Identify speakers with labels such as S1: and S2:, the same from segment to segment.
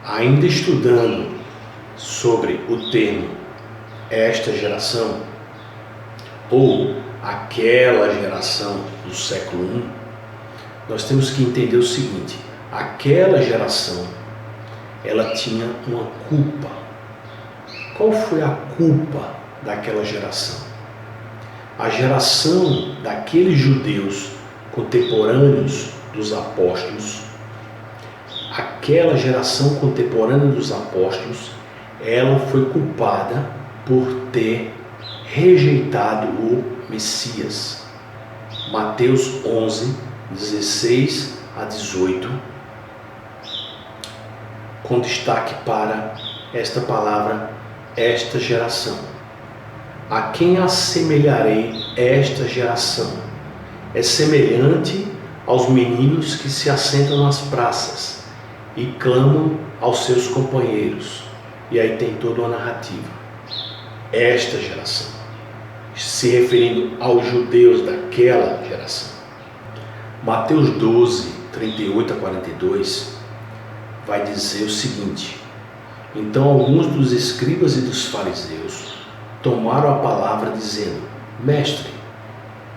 S1: Ainda estudando sobre o termo esta geração ou aquela geração do século I, nós temos que entender o seguinte: aquela geração, ela tinha uma culpa. Qual foi a culpa daquela geração? A geração daqueles judeus contemporâneos dos apóstolos, aquela geração contemporânea dos apóstolos, ela foi culpada por ter rejeitado o Messias. Mateus 11, 16 a 18, com destaque para esta palavra, esta geração. A quem assemelharei esta geração? É semelhante aos meninos que se assentam nas praças e clamam aos seus companheiros. E aí tem toda uma narrativa. Esta geração, se referindo aos judeus daquela geração. Mateus 12, 38 a 42, vai dizer o seguinte: então alguns dos escribas e dos fariseus tomaram a palavra dizendo: Mestre,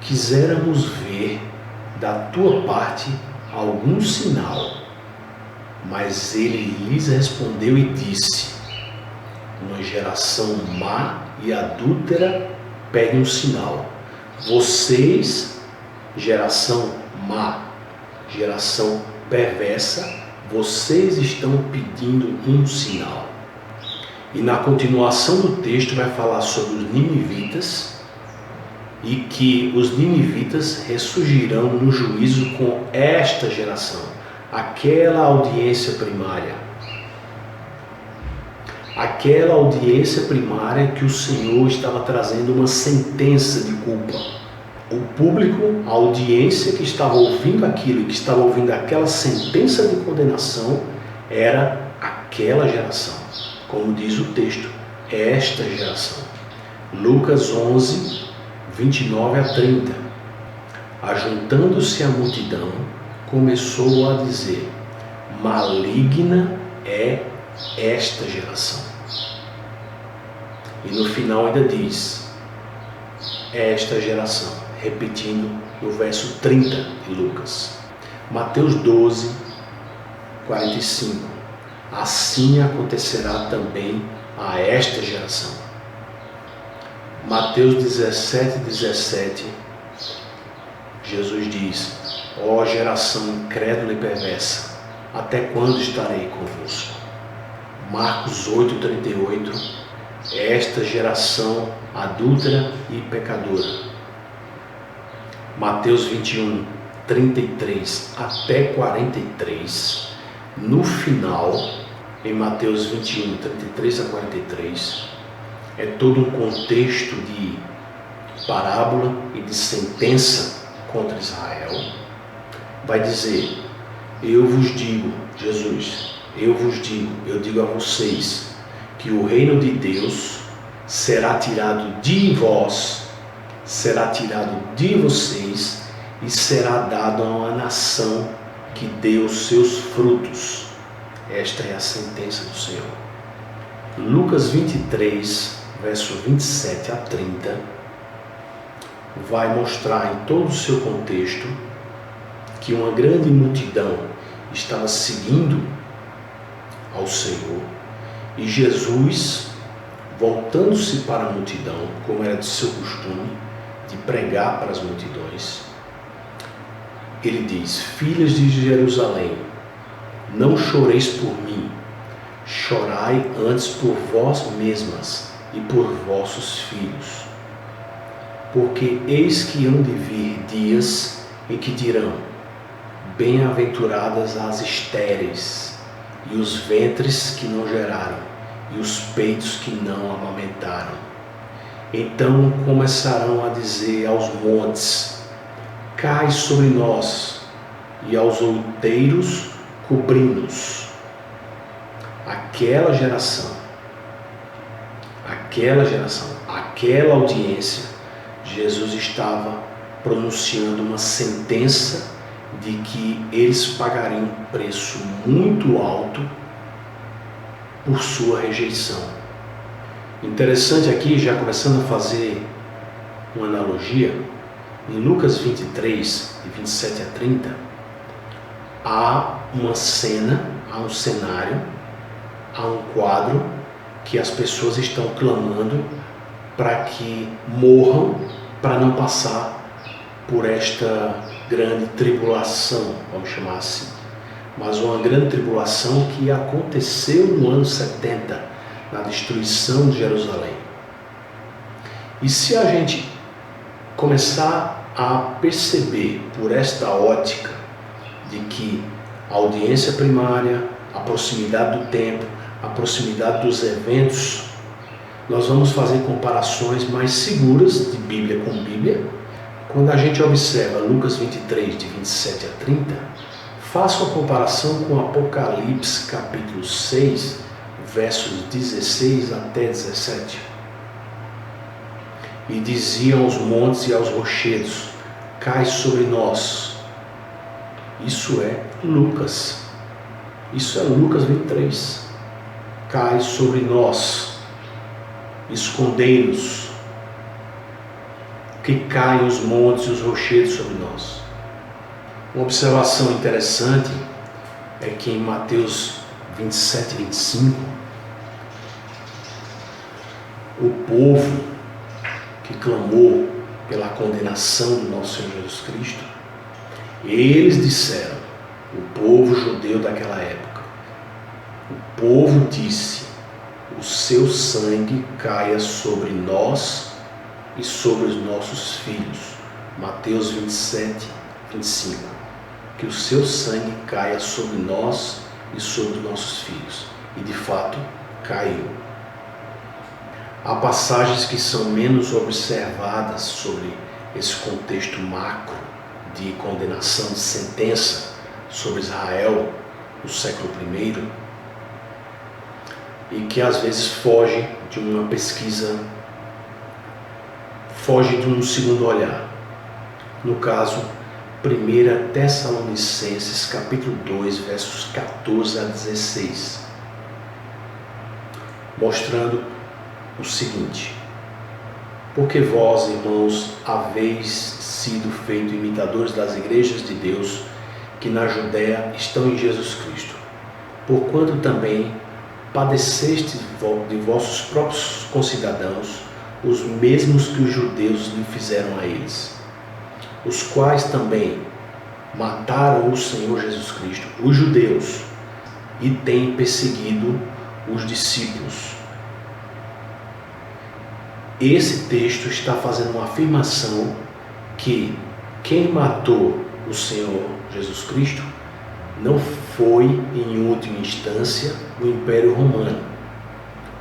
S1: quiséramos ver da tua parte algum sinal. Mas ele lhes respondeu e disse: uma geração má e adúltera pede um sinal. Vocês, geração má, geração perversa, vocês estão pedindo um sinal. E na continuação do texto vai falar sobre os ninivitas e que os ninivitas ressurgirão no juízo com esta geração, aquela audiência primária. Aquela audiência primária que o Senhor estava trazendo uma sentença de culpa. O público, a audiência que estava ouvindo aquilo, que estava ouvindo aquela sentença de condenação, era aquela geração. Como diz o texto, esta geração. Lucas 11, 29 a 30. Ajuntando-se a multidão, começou a dizer: maligna é esta geração. E no final ainda diz: esta geração, repetindo no verso 30 de Lucas. Mateus 12, 45. Assim acontecerá também a esta geração. Mateus 17, 17. Jesus diz: ó geração incrédula e perversa, até quando estarei convosco? Marcos 8, 38. Esta geração adúltera e pecadora. Mateus 21, 33 até 43. No final, em Mateus 21, 33 a 43, é todo um contexto de parábola e de sentença contra Israel. Vai dizer: eu vos digo, Jesus, eu digo a vocês, que o reino de Deus será tirado de vós, será tirado de vocês e será dado a uma nação que dê os seus frutos. Esta é a sentença do Senhor. Lucas 23, verso 27 a 30, vai mostrar em todo o seu contexto que uma grande multidão estava seguindo ao Senhor e Jesus, voltando-se para a multidão, como era de seu costume, de pregar para as multidões, ele diz: filhas de Jerusalém, não choreis por mim, chorai antes por vós mesmas e por vossos filhos. Porque eis que hão de vir dias em que dirão: bem-aventuradas as estéreis, e os ventres que não geraram, e os peitos que não amamentaram. Então começarão a dizer aos montes: cai sobre nós, e aos outeiros cobri-nos. Aquela geração, aquela audiência, Jesus estava pronunciando uma sentença de que eles pagariam um preço muito alto por sua rejeição. Interessante aqui, já começando a fazer uma analogia, em Lucas 23, de 27 a 30, há uma cena, há um cenário, há um quadro que as pessoas estão clamando para que morram, para não passar por esta grande tribulação, vamos chamar assim. Mas uma grande tribulação que aconteceu no ano 70, na destruição de Jerusalém. E se a gente começar a perceber por esta ótica de que a audiência primária, a proximidade do tempo, a proximidade dos eventos, nós vamos fazer comparações mais seguras de Bíblia com Bíblia. Quando a gente observa Lucas 23, de 27 a 30, faça uma comparação com Apocalipse capítulo 6, versos 16 até 17. E diziam aos montes e aos rochedos: cai sobre nós. Isso é Lucas. Isso é Lucas 23. Cai sobre nós. Escondei-nos. Que caem os montes e os rochedos sobre nós. Uma observação interessante é que em Mateus 27 e 25, o povo que clamou pela condenação do nosso Senhor Jesus Cristo, eles disseram, o povo judeu daquela época, o povo disse: o seu sangue caia sobre nós e sobre os nossos filhos. Mateus 27, 25. Que o seu sangue caia sobre nós e sobre os nossos filhos. E de fato caiu. Há passagens que são menos observadas sobre esse contexto macro de condenação, de sentença sobre Israel no século I, e que às vezes foge de uma pesquisa, foge de um segundo olhar. No caso, 1 Tessalonicenses capítulo 2, versos 14 a 16, mostrando o seguinte: porque vós, irmãos, haveis sido feitos imitadores das igrejas de Deus que na Judéia estão em Jesus Cristo, porquanto também padeceste de vossos próprios concidadãos os mesmos que os judeus lhe fizeram a eles, os quais também mataram o Senhor Jesus Cristo, os judeus, e têm perseguido os discípulos. Esse texto está fazendo uma afirmação que quem matou o Senhor Jesus Cristo não foi, em última instância, o Império Romano.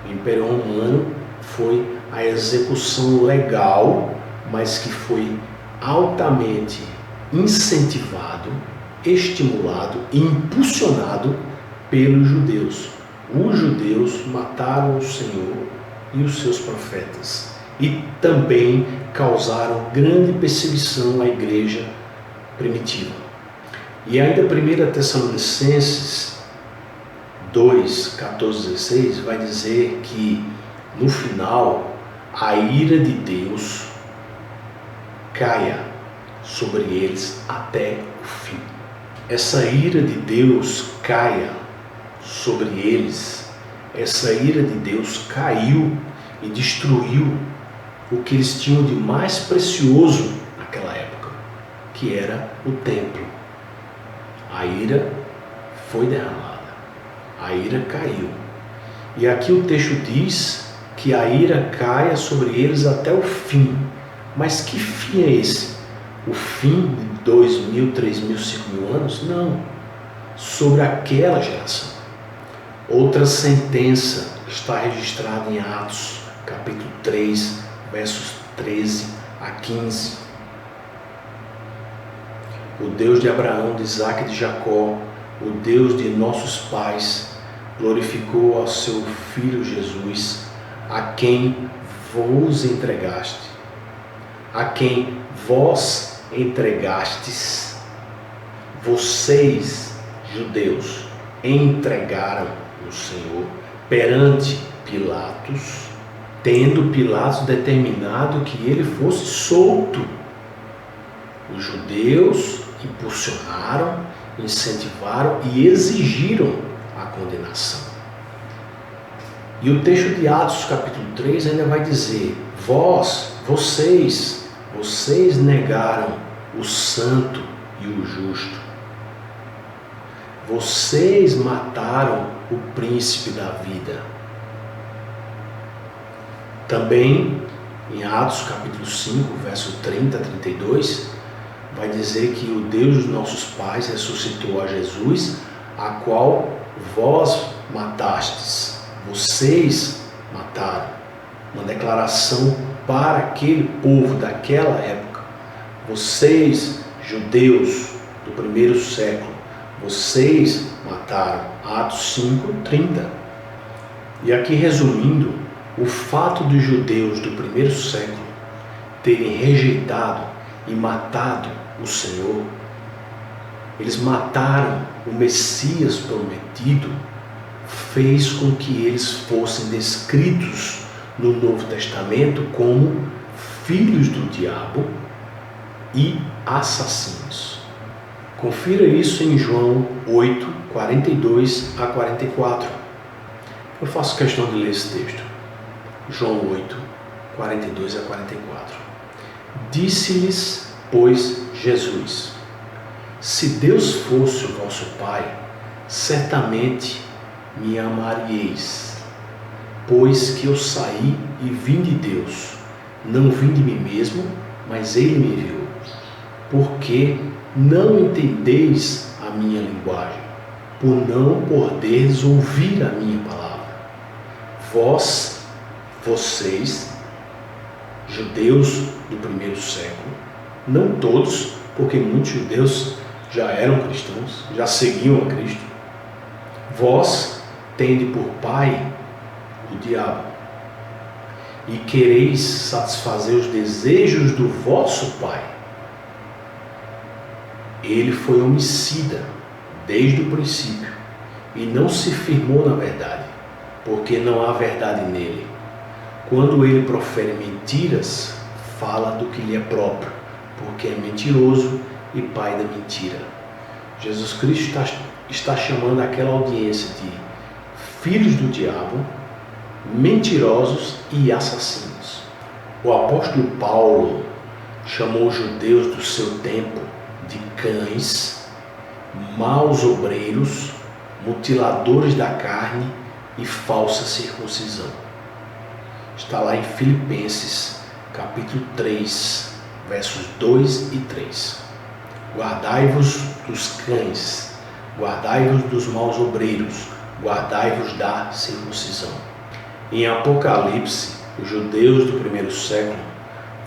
S1: O Império Romano foi a execução legal, mas que foi altamente incentivado, estimulado e impulsionado pelos judeus. Os judeus mataram o Senhor e os seus profetas e também causaram grande perseguição à igreja primitiva. E ainda 1 Tessalonicenses 2, 14, 16 vai dizer que no final a ira de Deus caia sobre eles até o fim. Essa ira de Deus caia sobre eles. Essa ira de Deus caiu e destruiu o que eles tinham de mais precioso naquela época, que era o templo. A ira foi derramada, a ira caiu. E aqui o texto diz que a ira caia sobre eles até o fim. Mas que fim é esse? O fim de 2.000, 3.000, 5.000 anos? Não. Sobre aquela geração. Outra sentença está registrada em Atos, capítulo 3, versos 13 a 15. O Deus de Abraão, de Isaque e de Jacó, o Deus de nossos pais, glorificou ao seu Filho Jesus, a quem vos entregaste, a quem vós entregastes. Vocês, judeus, entregaram o Senhor perante Pilatos, tendo Pilatos determinado que ele fosse solto. Os judeus impulsionaram, incentivaram e exigiram a condenação. E o texto de Atos, capítulo 3, ainda vai dizer: vocês negaram o santo e o justo. Vocês mataram o príncipe da vida. Também, em Atos, capítulo 5, verso 30 a 32, vai dizer que o Deus dos nossos pais ressuscitou a Jesus, a qual vós matastes. Vocês mataram. Uma declaração para aquele povo daquela época. Vocês, judeus do primeiro século, vocês mataram. Atos 5, 30. E aqui resumindo, o fato dos judeus do primeiro século terem rejeitado e matado o Senhor, eles mataram o Messias prometido, fez com que eles fossem descritos no Novo Testamento como filhos do diabo e assassinos. Confira isso em João 8, 42 a 44. Eu faço questão de ler esse texto. João 8, 42 a 44. Disse-lhes, pois, Jesus: se Deus fosse o vosso Pai, certamente me amaríeis, pois que eu saí e vim de Deus, não vim de mim mesmo, mas Ele me enviou. Porque não entendeis a minha linguagem, por não poderes ouvir a minha palavra. Vocês, judeus do primeiro século, não todos, porque muitos judeus já eram cristãos, já seguiam a Cristo, vós tende por pai o diabo, e quereis satisfazer os desejos do vosso pai. Ele foi homicida desde o princípio, e não se firmou na verdade, porque não há verdade nele. Quando ele profere mentiras, fala do que lhe é próprio, porque é mentiroso e pai da mentira. Jesus Cristo está chamando aquela audiência de filhos do diabo, mentirosos e assassinos. O apóstolo Paulo chamou os judeus do seu tempo de cães, maus obreiros, mutiladores da carne e falsa circuncisão. Está lá em Filipenses, capítulo 3, versos 2 e 3. Guardai-vos dos cães, guardai-vos dos maus obreiros, guardai-vos da circuncisão. Em Apocalipse, os judeus do primeiro século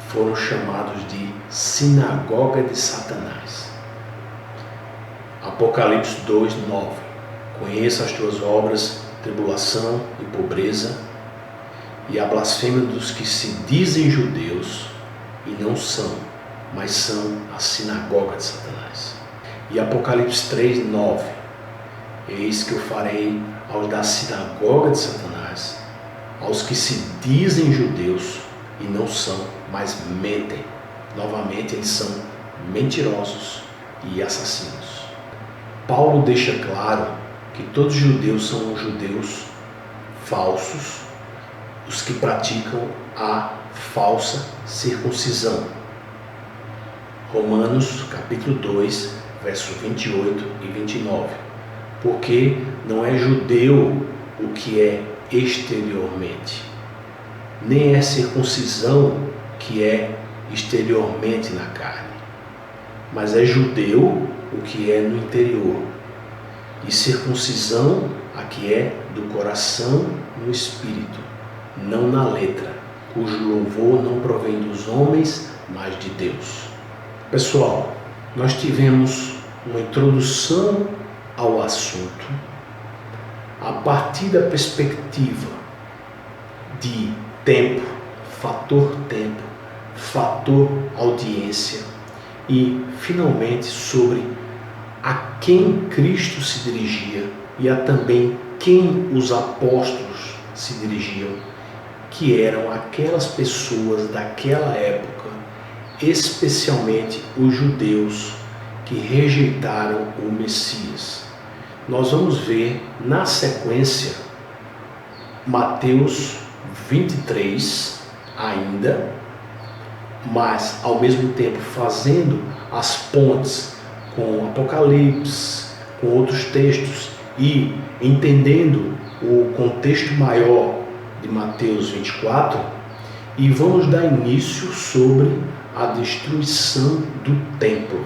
S1: foram chamados de sinagoga de Satanás. Apocalipse 2, 9. Conheça as tuas obras, tribulação e pobreza, e a blasfêmia dos que se dizem judeus e não são, mas são a sinagoga de Satanás. E Apocalipse 3, 9. Eis que eu farei aos da sinagoga de Satanás, aos que se dizem judeus e não são, mas mentem. Novamente, eles são mentirosos e assassinos. Paulo deixa claro que todos os judeus são judeus falsos, os que praticam a falsa circuncisão. Romanos capítulo 2, versos 28 e 29. Porque não é judeu o que é exteriormente, nem é circuncisão que é exteriormente na carne, mas é judeu o que é no interior, e circuncisão a que é do coração no espírito, não na letra, cujo louvor não provém dos homens, mas de Deus. Pessoal, nós tivemos uma introdução ao assunto a partir da perspectiva de tempo, fator audiência e, finalmente, sobre a quem Cristo se dirigia e a também quem os apóstolos se dirigiam, que eram aquelas pessoas daquela época, especialmente os judeus que rejeitaram o Messias. Nós vamos ver na sequência Mateus 23 ainda, mas ao mesmo tempo fazendo as pontes com Apocalipse, com outros textos e entendendo o contexto maior de Mateus 24, e vamos dar início sobre a destruição do templo.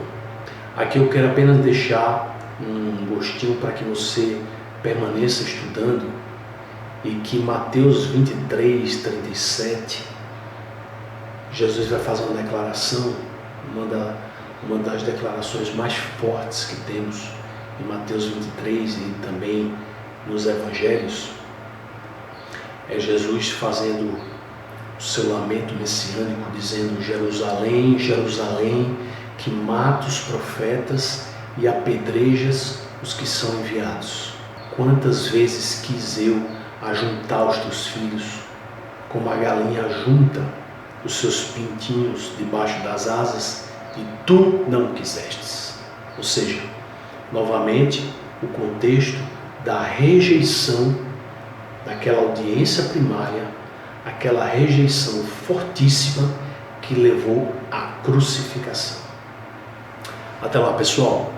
S1: Aqui eu quero apenas deixar um gostinho para que você permaneça estudando, e que Mateus 23, 37, Jesus vai fazer uma declaração, uma das declarações mais fortes que temos em Mateus 23 e também nos Evangelhos. É Jesus fazendo o seu lamento messiânico, dizendo: Jerusalém, Jerusalém, que mata os profetas e apedrejas os que são enviados. Quantas vezes quis eu ajuntar os teus filhos, como a galinha ajunta os seus pintinhos debaixo das asas, e tu não quisestes. Ou seja, novamente, o contexto da rejeição daquela audiência primária, aquela rejeição fortíssima que levou à crucificação. Até lá, pessoal.